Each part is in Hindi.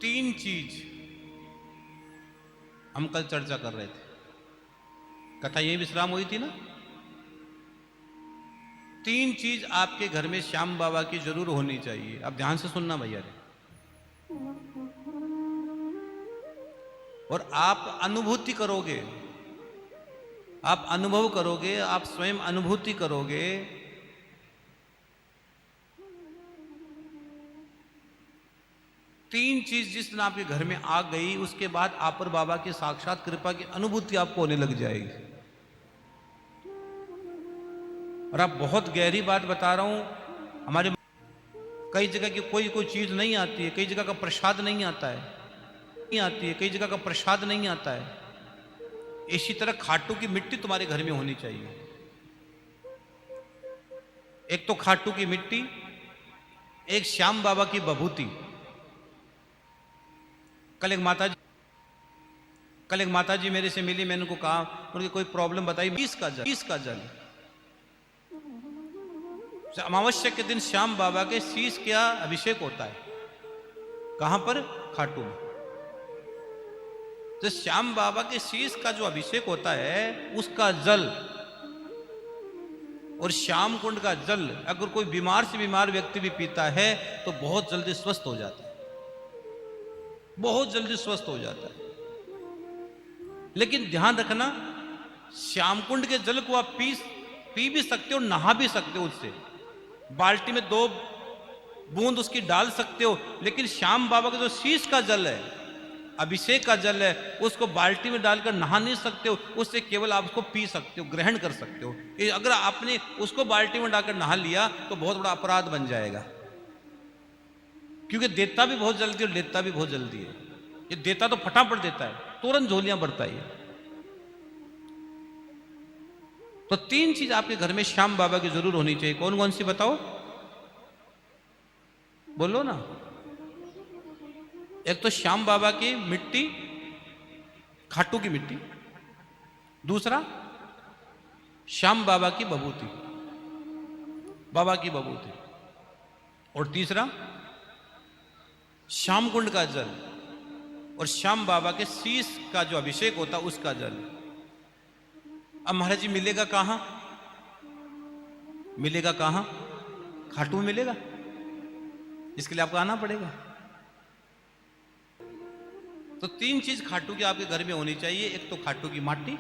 तीन चीज हम कल चर्चा कर रहे थे, कथा यही विश्राम हुई थी ना। तीन चीज आपके घर में श्याम बाबा की जरूर होनी चाहिए। आप ध्यान से सुनना भैया रे। और आप अनुभूति करोगे, आप अनुभव करोगे, आप स्वयं अनुभूति करोगे तीन चीज जिस दिन आपके घर में आ गई, उसके बाद आप पर बाबा की साक्षात कृपा की अनुभूति आपको होने लग जाएगी। और आप बहुत गहरी बात बता रहा हूं, हमारे कई जगह की कोई चीज नहीं आती है, कई जगह का प्रसाद नहीं आता है, नहीं आती है, कई जगह का प्रसाद नहीं आता है। इसी तरह खाटू की मिट्टी तुम्हारे घर में होनी चाहिए। एक तो खाटू की मिट्टी, एक श्याम बाबा की बभूति। कल एक माता जी मेरे से मिली, मैंने उनको कहा, उनकी कोई प्रॉब्लम बताई। 20 का जल अमावस्या के दिन श्याम बाबा के शीश का अभिषेक होता है। कहां पर? खाटू में। तो श्याम बाबा के शीश का जो अभिषेक होता है, उसका जल और श्याम कुंड का जल अगर कोई बीमार से बीमार व्यक्ति भी पीता है तो बहुत जल्दी स्वस्थ हो जाता है, बहुत जल्दी स्वस्थ हो जाता है। लेकिन ध्यान रखना, श्याम कुंड के जल को आप पी भी सकते हो, नहा भी सकते हो उससे। बाल्टी में 2 बूंद उसकी डाल सकते हो, लेकिन श्याम बाबा का जो शीश का जल है, अभिषेक का जल है, उसको बाल्टी में डालकर नहा नहीं सकते हो। उससे केवल आप उसको पी सकते हो, ग्रहण कर सकते हो। अगर आपने उसको बाल्टी में डालकर नहा लिया तो बहुत बड़ा अपराध बन जाएगा, क्योंकि देता भी बहुत जल्दी और लेता भी बहुत जल्दी है। ये देता तो फटाफट देता है, तुरंत झोलियां भरता है। तो 3 चीज आपके घर में श्याम बाबा की जरूर होनी चाहिए। कौन कौन सी बताओ, बोलो ना। एक तो श्याम बाबा की मिट्टी, खाटू की मिट्टी। दूसरा श्याम बाबा की बभूति, बाबा की बभूति। और तीसरा श्याम कुंड का जल और श्याम बाबा के शीश का जो अभिषेक होता उसका जल। अब महाराज जी मिलेगा कहां? मिलेगा कहां? खाटू में मिलेगा। इसके लिए आपको आना पड़ेगा। तो 3 चीज खाटू की आपके घर में होनी चाहिए। एक तो खाटू की माटी,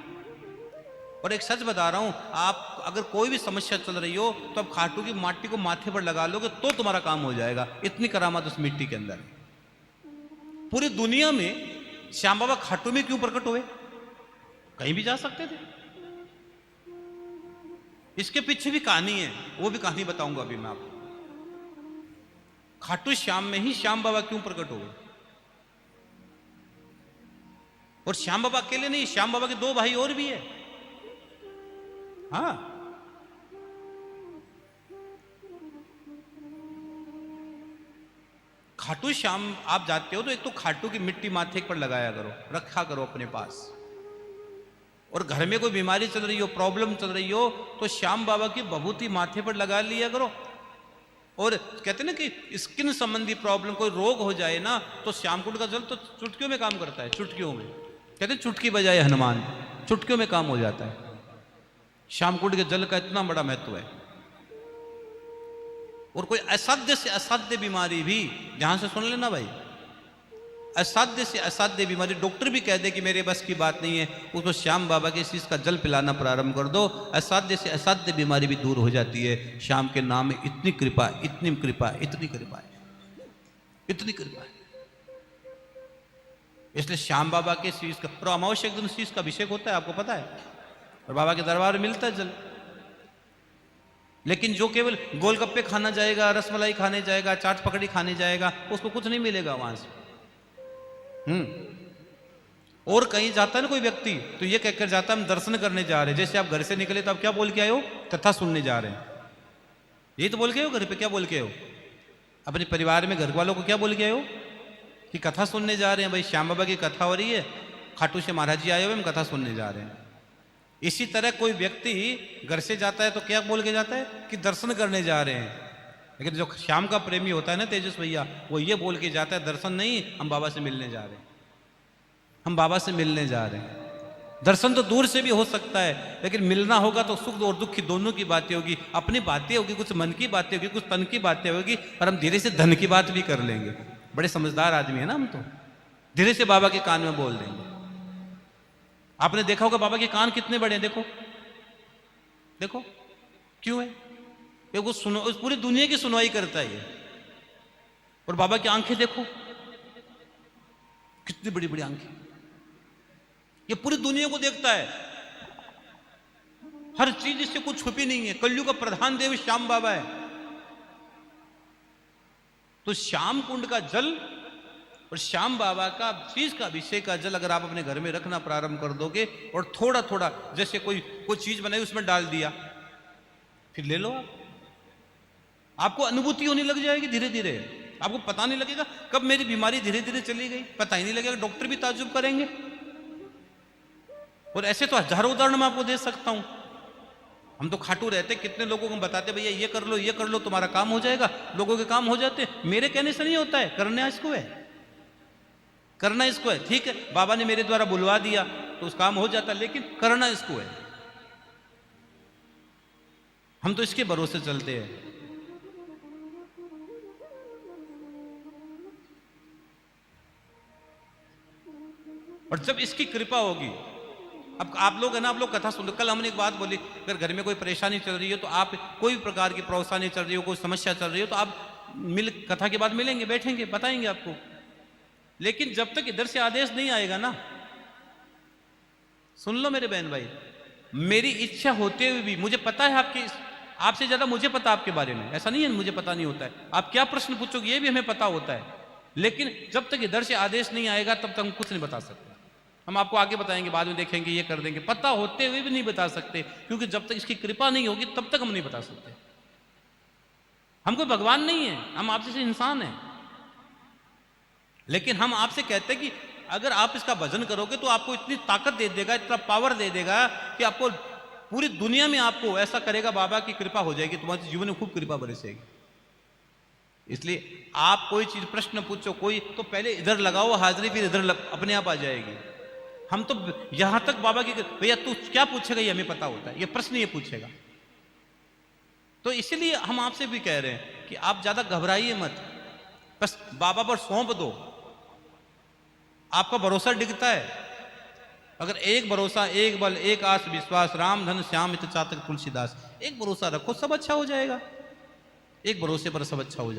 और एक सच बता रहा हूं, आप अगर कोई भी समस्या चल रही हो तो आप खाटू की माटी को माथे पर लगा लोगे तो तुम्हारा काम हो जाएगा। इतनी करामात उस मिट्टी के अंदर। पूरी दुनिया में श्याम बाबा खाटू में क्यों प्रकट हुए? कहीं भी जा सकते थे। इसके पीछे भी कहानी है, वो भी कहानी बताऊंगा अभी मैं आपको। खाटू श्याम में ही श्याम बाबा क्यों प्रकट हो गए? और श्याम बाबा अकेले नहीं, श्याम बाबा के 2 भाई और भी है। हाँ, खाटू श्याम आप जाते हो तो एक तो खाटू की मिट्टी माथे पर लगाया करो, रखा करो अपने पास। और घर में कोई बीमारी चल रही हो, प्रॉब्लम चल रही हो, तो श्याम बाबा की बभूति माथे पर लगा लिया करो। और कहते हैं ना कि स्किन संबंधी प्रॉब्लम, कोई रोग हो जाए ना, तो श्याम कुंड का जल तो चुटकियों में काम करता है। चुटकियों में, कहते हैं चुटकी बजाए हनुमान, चुटकियों में काम हो जाता है। श्याम कुंड के जल का इतना बड़ा महत्व है। और कोई असाध्य से असाध्य बीमारी भी, ध्यान से सुन लेना भाई, असाध्य से असाध्य बीमारी डॉक्टर भी कह दे कि मेरे बस की बात नहीं है, उसको श्याम बाबा के शीश का जल पिलाना प्रारंभ कर दो, असाध्य से असाध्य बीमारी भी दूर हो जाती है। श्याम के नाम में इतनी कृपा, इतनी कृपा, इतनी कृपा है, इतनी कृपा है। इसलिए श्याम बाबा के शीश का, और अमावस्या के दिन शीश का अभिषेक होता है, आपको पता है, और बाबा के दरबार में मिलता है जल। लेकिन जो केवल गोलगप्पे खाना जाएगा, रसमलाई खाने जाएगा, चाट पकड़ी खाने जाएगा, उसको कुछ नहीं मिलेगा वहां से। और कहीं जाता है ना कोई व्यक्ति, तो ये कहकर जाता है हम दर्शन करने जा रहे हैं। जैसे आप घर से निकले तो आप क्या बोल के आए हो? कथा सुनने जा रहे हैं। यही तो बोल के आए हो। घर पे क्या बोल के आए हो? अपने परिवार में घर वालों को क्या बोल के आए हो? कि कथा सुनने जा रहे हैं भाई, श्याम बाबा की कथा हो रही है, खाटू से महाराज जी आए हुए, हम कथा सुनने जा रहे हैं। इसी तरह कोई व्यक्ति घर से जाता है तो क्या बोल के जाता है? कि दर्शन करने जा रहे हैं। लेकिन जो श्याम का प्रेमी होता है ना तेजस भैया, वो ये बोल के जाता है दर्शन नहीं, हम बाबा से मिलने जा रहे हैं, हम बाबा से मिलने जा रहे हैं। दर्शन तो दूर से भी हो सकता है, लेकिन मिलना होगा तो सुख और दुख की दोनों की बातें होगी, अपनी बातें होगी, कुछ मन की बातें होगी, कुछ तन की बातें होगी, और हम धीरे से धन की बात भी कर लेंगे। बड़े समझदार आदमी है ना हम, तो धीरे से बाबा के कान में बोल देंगे। आपने देखा होगा बाबा के कान कितने बड़े हैं, देखो देखो, क्यों है? ये वो सुनो, पूरी दुनिया की सुनवाई करता है ये। और बाबा की आंखें देखो, कितनी बड़ी बड़ी आंखें, ये पूरी दुनिया को देखता है, हर चीज इससे कुछ छुपी नहीं है। कलयुग का प्रधान देव श्याम बाबा है। तो श्याम कुंड का जल और श्याम बाबा का शीश का अभिषेक का जल अगर आप अपने घर में रखना प्रारंभ कर दोगे, और थोड़ा थोड़ा जैसे कोई चीज बनाई उसमें डाल दिया, फिर ले लो आपको अनुभूति होने लग जाएगी धीरे धीरे। आपको पता नहीं लगेगा कब मेरी बीमारी धीरे धीरे चली गई, पता ही नहीं लगेगा, डॉक्टर भी ताज्जुब करेंगे। और ऐसे तो हजारों उदाहरण मैं आपको दे सकता हूं। हम तो खाटू रहते, कितने लोगों को बताते भैया ये कर लो तुम्हारा काम हो जाएगा, लोगों के काम हो जाते। मेरे कहने से नहीं होता है, करना इसको है, करना इसको है। ठीक है, बाबा ने मेरे द्वारा बुलवा दिया तो उस काम हो जाता, लेकिन करना इसको है। हम तो इसके भरोसे चलते हैं। और जब इसकी कृपा होगी, अब आप लोग है ना, आप लोग कथा सुन, कल हमने एक बात बोली, अगर घर में कोई परेशानी चल रही है तो आप, कोई प्रकार की परेशानी चल रही हो, कोई समस्या चल रही हो, तो आप कथा के बाद मिलेंगे, बैठेंगे, बताएंगे आपको। लेकिन जब तक इधर से आदेश नहीं आएगा ना, सुन लो मेरे बहन भाई, मेरी इच्छा होते हुए भी, मुझे पता है आपसे ज्यादा मुझे पता आपके बारे में, ऐसा नहीं है मुझे पता नहीं होता है, आप क्या प्रश्न पूछोगे ये भी हमें पता होता है। लेकिन जब तक इधर से आदेश नहीं आएगा तब तक हम कुछ नहीं बता सकते। हम आपको आगे बताएंगे, बाद में देखेंगे, ये कर देंगे, पता होते हुए भी नहीं बता सकते, क्योंकि जब तक इसकी कृपा नहीं होगी तब तक हम नहीं बता सकते। हम कोई भगवान नहीं है, हम आपसे इंसान हैं। लेकिन हम आपसे कहते हैं कि अगर आप इसका भजन करोगे तो आपको इतनी ताकत दे देगा, इतना पावर दे देगा कि आपको पूरी दुनिया में आपको ऐसा करेगा, बाबा की कृपा हो जाएगी, तुम्हारे जीवन में खूब कृपा बरसेगी। इसलिए आप कोई चीज प्रश्न पूछो कोई, तो पहले इधर लगाओ हाजिरी, फिर इधर अपने आप आ जाएगी। हम तो यहां तक बाबा की, भैया तू क्या पूछेगा ये हमें पता होता है, ये प्रश्न ये पूछेगा। तो इसलिए हम आपसे भी कह रहे हैं कि आप ज्यादा घबराइए मत, बस बाबा पर सौंप दो, आपका भरोसा डिगता है। अगर एक भरोसा, एक बल, एक आस विश्वास, राम धन श्याम इत चातक तुलसीदास, एक भरोसा रखो, सब अच्छा हो जाएगा। एक भरोसे पर सब अच्छा हो जाएगा।